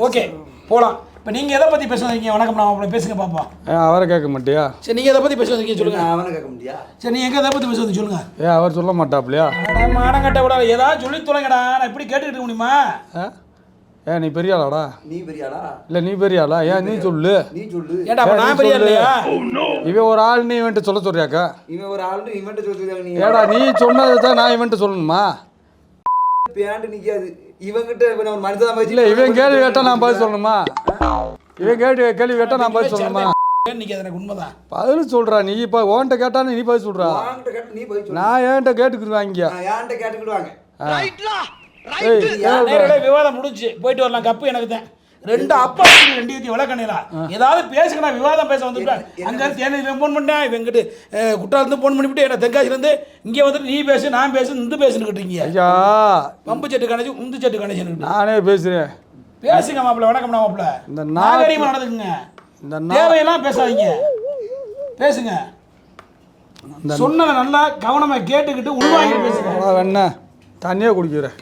Okay போகலாம். இப்போ நீங்கள் எதை பற்றி பேச வந்தீங்க? வணக்கம், நான் அவங்கள பேசுங்க பார்ப்போம். அவரை கேட்க மாட்டியா? சரி, நீங்கள் எதை பற்றி பேச வந்தீங்க சொல்லுங்கள். அவனை கேட்க முடியா? சரி, நீங்கள் எங்கே எதை பற்றி பேச வந்து சொல்லுங்கள். அவர் சொல்ல மாட்டாப்லையா? மாடம் கட்ட விடாது, ஏதாவது சொல்லி தொலைங்கடா. நான் இப்படி கேட்டுக்கிட்டு முடியுமா? நீ பெரிய ஆளாடா? நீ பெரிய ஆளா? இல்லை நீ பெரிய ஆளா? நீ சொல்லு. நீ சொல்லு. ஏன்டா நான் பெரிய இல்லையா? இவன் ஒரு ஆள், நீ இவன்ட்டு சொல்ல சொல்றியாக்கா? இவன் ஒரு ஆள், இவன்ட்ட சொல்லிருக்காங்க. நீ ஏடா நீ சொன்னதை தான் நான் இவன்ட்டு சொல்லணுமா? பேண்ட் நிக்காது இவங்கிட்ட. இப்ப நான் மனுஷன் மாதிரி இல்லை, இவன் கேள்வி கேட்டால் நான் பதில் சொல்லணுமா? இவன் கேள்வி கேட்டால் நான் பதில் சொல்லணுமா? எனக்கு உண்மைதான் பதில் சொல்கிறா. நீ இப்போ ஓன்ட்ட கேட்டால் நீ பதில் சொல்கிறா. நீ போய் சொல்லு. நான் ஏன்ட்ட கேட்டுக்கிடுவாங்க. ஏன்ட்ட கேட்டுக்கிடுவாங்க. விவாதம் முடிஞ்சு போயிட்டு வரலாம். கப்பு எனக்கு தான். ரெண்டு அப்பா ரெண்டு விளக்கணிலா ஏதாவது பேசுங்கண்ணா. விவாதம் பேச வந்துட்டேன். அங்கே தேனியில் ஃபோன் பண்ணேன், இவங்கிட்ட குற்றாலத்து ஃபோன் பண்ணிவிட்டு என்ன தென்காசிலேருந்து இங்கே வந்துட்டு நீ பேசு நான் பேசு இந்த பேசுன்னு இருக்கீங்க. ஐயா பம்பு செட்டு கணச்சு உந்து செட்டு கணச்சு நானே பேசுகிறேன். பேசுங்க மாப்பிள்ள. வணக்கம் மாப்பிள்ள. இந்த நாகரிகமாக நடந்துக்குங்க. இந்த தேவையெல்லாம் பேசாதீங்க, பேசுங்க. சொன்னதை நல்லா கவனமாக கேட்டுக்கிட்டு உள்வாங்கி பேசுங்க. என்ன தண்ணியே குடிக்கிறேன்.